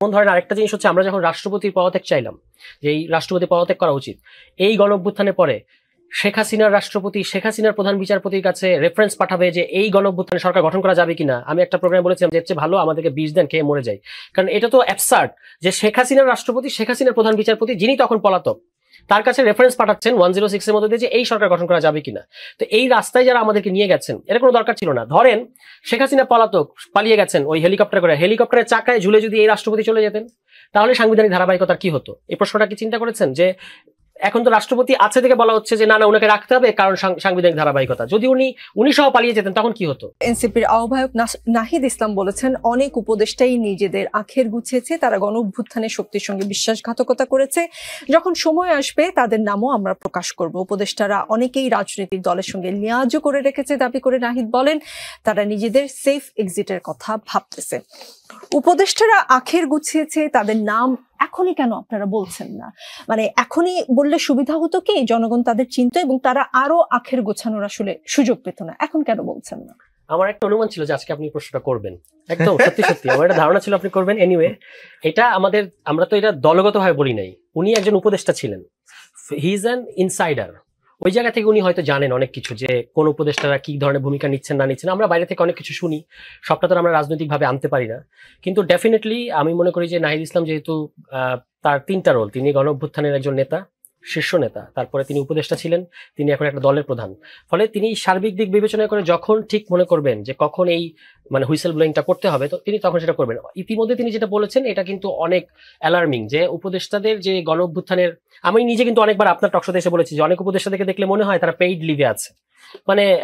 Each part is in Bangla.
যেমন ধরেন আরেকটা জিনিস হচ্ছে আমরা যখন রাষ্ট্রপতির পদত্যাগ চাইলাম যে এই রাষ্ট্রপতি পদত্যাগ করা উচিত, এই গণঅভ্যুত্থানের পরে শেখ হাসিনার রাষ্ট্রপতি শেখ হাসিনার প্রধান বিচারপতির কাছে রেফারেন্স পাঠাবে যে এই গণঅভ্যুত্থানে সরকার গঠন করা যাবে কিনা। আমি একটা প্রোগ্রামে বলেছিলাম যে এর চেয়ে ভালো আমাদেরকে 20 দেন খেয়ে মরে যায়, কারণ এটা তো অ্যাবসার্ড যে শেখ হাসিনার রাষ্ট্রপতি শেখ হাসিনার প্রধান বিচারপতি যিনি তখন পলাতক তার কাছে রেফারেন্স পাঠাচ্ছেন 106 এর মধ্যে দিয়ে যে এই সরকার গঠন করা যাবে কিনা। তো এই রাস্তায় যারা আমাদেরকে নিয়ে গেছেন এর কোনো দরকার ছিল না। ধরেন শেখ হাসিনা পলাতক পালিয়ে গেছেন ওই হেলিকপ্টার করে, হেলিকপ্টারের চাকায় ঝুলে যদি এই রাষ্ট্রপতি চলে যেতেন তাহলে সাংবিধানিক ধারাবাহিকতার কি হতো? এই প্রশ্নটা কি চিন্তা করেছেন? যে এখন তো রাষ্ট্রপতি আছে থেকে বলা হচ্ছে যে না না ওনাকে রাখতে হবে কারণ সাংবিধানিক ধারাবাহিকতা, যদি উনি সহ পালিয়ে যেতেন তখন কি হতো? এনসিপির আহ্বায়ক নাহিদ ইসলাম বলেছেন অনেক উপদেষ্টাই নিজেদের আখের গুছিয়েছে, তারা গণঅভ্যুত্থানের শক্তির সঙ্গে বিশ্বাসঘাতকতা করেছে, যখন সময় আসবে তাদের নামও আমরা প্রকাশ করব। উপদেষ্টারা অনেকেই রাজনৈতিক দলের সঙ্গে লিয়াজও করে রেখেছে দাবি করে নাহিদ বলেন তারা নিজেদের সেফ এক্সিটের কথা ভাবতেছে। উপদেষ্টারা আখের গুছিয়েছে, তাদের নাম এখনই কেন আপনারা বলছেন না? মানে এখনই বললে সুবিধা হতো কি, জনগণ তাদের চিনত এবং তারা আরো আখের গোছানোর আসলে সুযোগ পেত না, এখন কেন বলছেন না? আমার একটা অনুমান ছিল যে আজকে আপনি প্রশ্নটা করবেন, একদম সত্যি সত্যি আমার একটা ধারণা ছিল আপনি করবেন। এনিওয়ে, এটা আমরা তো এটা দলগতভাবে বলি নাই, উনি একজন উপদেষ্টা ছিলেন, হি ইজ অ্যান ইনসাইডার। ওই জায়গা থেকে উনি হয়তো জানেন অনেক কিছু, যে কোন উপদেষ্টারা কি ধরনের ভূমিকা নিচ্ছেন না নিচ্ছেন। আমরা বাইরে থেকে অনেক কিছু শুনি, সবটা তো আমরা রাজনৈতিকভাবে আনতে পারি না, কিন্তু ডেফিনেটলি আমি মনে করি যে নাহিদ ইসলাম যেহেতু তার 3টা রোল, তিনি গণঅভ্যুত্থানের একজন নেতা, শীর্ষ নেতা, তারপরে তিনি উপদেষ্টা ছিলেন, তিনি এখন একটা দলের প্রধান, ফলে তিনি সার্বিক দিক বিবেচনা করে যখন ঠিক মনে করবেন যে কখন এই হুইসেল ব্লোয়িংটা করতে হবে তো তিনি তখন সেটা করবেন। ইতিমধ্যে তিনি যেটা বলেছেন এটা কিন্তু অনেক অ্যালার্মিং, যে উপদেষ্টাদের যে গণঅভ্যুত্থানের, আমি নিজে কিন্তু অনেকবার আপনার টকশোতে এসে বলেছি যে অনেক উপদেষ্টাদেরকে দেখলে মনে হয় তারা পেইড লিভে আছে,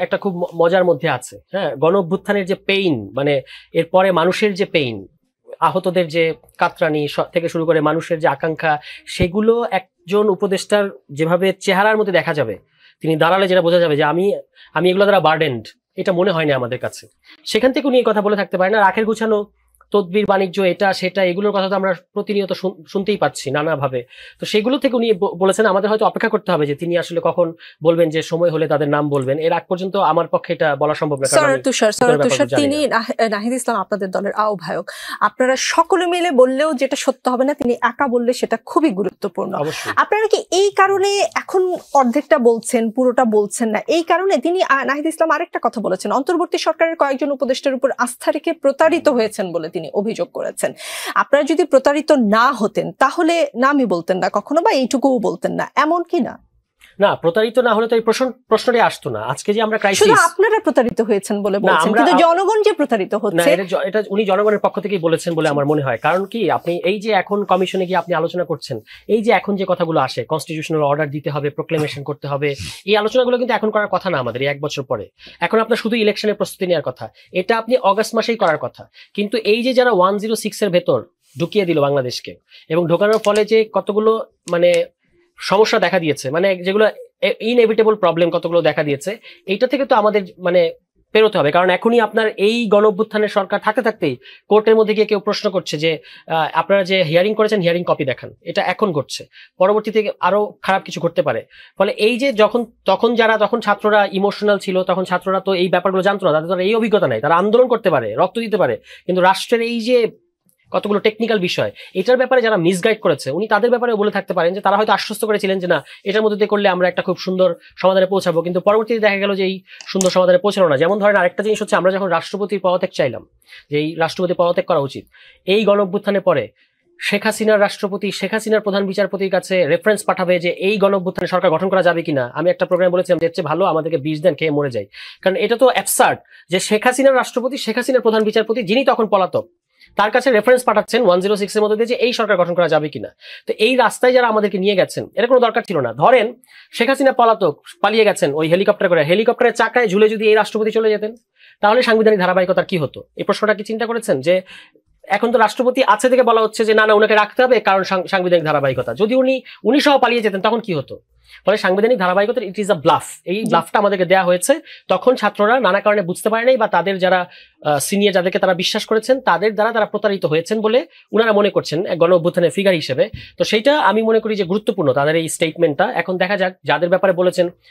একটা খুব মজার মধ্যে আছে। হ্যাঁ, গণঅভ্যুত্থানের যে পেইন, এরপরে মানুষের যে পেইন, আহতদের যে কাতরানি থেকে শুরু করে মানুষের যে আকাঙ্ক্ষা, সেগুলো একজন উপদেষ্টার যেভাবে চেহারার মধ্যে দেখা যাবে, তিনি দাঁড়ালে যেটা বোঝা যাবে যে আমি এগুলো দ্বারা বার্ডেন্ড, এটা মনে হয়নি আমাদের কাছে। সেখান থেকে উনি এই কথা বলে থাকতে পারেন না। রাখের গুছানো তদবির বাণিজ্য এটা সেটা এগুলোর কথা তো আমরা প্রতিনিয়ত শুনতেই পাচ্ছি নানাভাবে। তো সেগুলো থেকে উনি বলেছেন আমাদের হয়তো অপেক্ষা করতে হবে যে তিনি আসলে কখন বলবেন, যে সময় হলে তাদের নাম বলবেন। এর আগ পর্যন্ত আমার পক্ষে এটা বলা সম্ভব না। তিনি নাহিদ ইসলাম আপনাদের দলের আহ্বায়ক, আপনারা সকলে মিলে বললেও যেটা সত্য হবে না, তিনি একা বললে সেটা খুবই গুরুত্বপূর্ণ। আপনারা কি এই কারণে এখন অর্ধেকটা বলছেন, পুরোটা বলছেন না? এই কারণে তিনি নাহিদ ইসলাম আরেকটা কথা বলেছেন, অন্তর্বর্তী সরকারের কয়েকজন উপদেষ্টার উপর আস্থা রেখে প্রতারিত হয়েছেন বলে তিনি অভিযোগ করেছেন। আপনারা যদি প্রতারিত না হতেন তাহলে নামই বলতেন না কখনো, বা এইটুকুও বলতেন না, এমন কি না? না, প্রতারিত না হলে তো এই প্রশ্নটাই আসতো না। আজকে যে আমরা ক্রাইসিস, শুধু আপনারা প্রতারিত হয়েছেন বলে বলছেন, কিন্তু জনগণ যে প্রতারিত হচ্ছে, এটা উনি জনগণের পক্ষ থেকেই বলেছেন বলে আমার মনে হয়। কারণ কি, আপনি এই যে এখন কমিশনে গিয়ে আপনি আলোচনা করছেন, এই যে এখন যে কথাগুলো আসে, কনস্টিটিউশনাল অর্ডার দিতে হবে, প্রোক্লেমেশন করতে হবে, এই আলোচনাগুলো কিন্তু এখন করার কথা না আমাদের এই 1 বছর পরে। এখন আপনার শুধু ইলেকশনের প্রস্তুতি নেওয়ার কথা, এটা আপনি অগাস্ট মাসেই করার কথা। কিন্তু এই যে যারা 106 এর ভেতর ঢুকিয়ে দিল বাংলাদেশকে, এবং ঢোকানোর ফলে যে কতগুলো সমস্যা দেখা দিয়েছে, যেগুলো ইনএভিটেবল প্রবলেম কতগুলো দেখা দিয়েছে, এইটা থেকে তো আমাদের পেরোতে হবে। কারণ এখনই আপনার এই গণঅভ্যুত্থানের সরকার থাকতে থাকতেই কোর্টের মধ্যে গিয়ে কেউ প্রশ্ন করছে যে আপনারা যে হিয়ারিং করেছেন হিয়ারিং কপি দেখান, এটা এখন ঘটছে, পরবর্তীতে আরো খারাপ কিছু ঘটতে পারে। ফলে এই যে তখন ছাত্ররা ইমোশনাল ছিল, তখন ছাত্ররা তো এই ব্যাপারগুলো জানতো না, তাদের এই অভিজ্ঞতা নাই, তারা আন্দোলন করতে পারে, রক্ত দিতে পারে, কিন্তু রাষ্ট্রের এই যে কতগুলো টেকনিক্যাল বিষয়, এটার ব্যাপারে যারা মিসগাইড করেছে উনি তাদের ব্যাপারে বলে থাকতে পারেন যে তারা হয়তো আশ্বস্ত করেছিলেন যে না এটার মধ্যে দিয়ে করলে আমরা একটা খুব সুন্দর সমাধানে পৌঁছাবো, কিন্তু পরবর্তীতে দেখা গেল যে এই সুন্দর সমাধানে পৌঁছানো না। যেমন ধরেন আরেকটা জিনিস হচ্ছে আমরা যখন রাষ্ট্রপতির পদত্যাগ চাইলাম যে এই রাষ্ট্রপতি পদত্যাগ করা উচিত, এই গণঅভ্যুত্থানের পরে শেখ হাসিনার রাষ্ট্রপতি শেখ হাসিনার প্রধান বিচারপতির কাছে রেফারেন্স পাঠাবে যে এই গণঅভ্যুত্থানে সরকার গঠন করা যাবে কিনা। আমি একটা প্রোগ্রামে বলেছিলাম যে এর চেয়ে ভালো আমাদেরকে 20 দেন খেয়ে মরে যায়, কারণ এটা তো অ্যাবসার্ড যে শেখ হাসিনার রাষ্ট্রপতি শেখ হাসিনার প্রধান বিচারপতি যিনি তখন পলাতক তার কাছে রেফারেন্স পাঠাচ্ছেন 106 এর মধ্যে দিয়ে যে এই সরকার গঠন করা যাবে কিনা। তো এই রাস্তায় যারা আমাদেরকে নিয়ে গেছেন এর কোনো দরকার ছিল না। ধরেন শেখ হাসিনা পলাতক পালিয়ে গেছেন ওই হেলিকপ্টার করে, হেলিকপ্টারের চাকায় ঝুলে যদি এই রাষ্ট্রপতি চলে যেতেন তাহলে সাংবিধানিক ধারাবাহিকতার কি হতো? এই প্রশ্নটা কি চিন্তা করেছেন? যে এখন তো রাষ্ট্রপতি আছে থেকে বলা হচ্ছে যে না না ওনাকে রাখতে হবে কারণ সাংবিধানিক ধারাবাহিকতা, যদি উনি সহ পালিয়ে যেতেন তখন কি হতো? ফলে সাংবিধানিক ধারাবাহিকতা ইট ইজ আ ব্লাফ, এই ব্লাফটা আমাদেরকে দেওয়া হয়েছে। তখন ছাত্ররা নানা কারণে বুঝতে পারে নাই, বা তাদের যারা সিনিয়র যাদেরকে তারা বিশ্বাস করেছেন তাদের দ্বারা তারা প্রতারিত হয়েছেন বলে উনারা মনে করছেন গণ অভ্যুত্থানের ফিগার হিসেবে। তো সেইটা আমি মনে করি যে গুরুত্বপূর্ণ তাদের এই স্টেটমেন্টটা। এখন দেখা যাক যাদের ব্যাপারে বলেছেন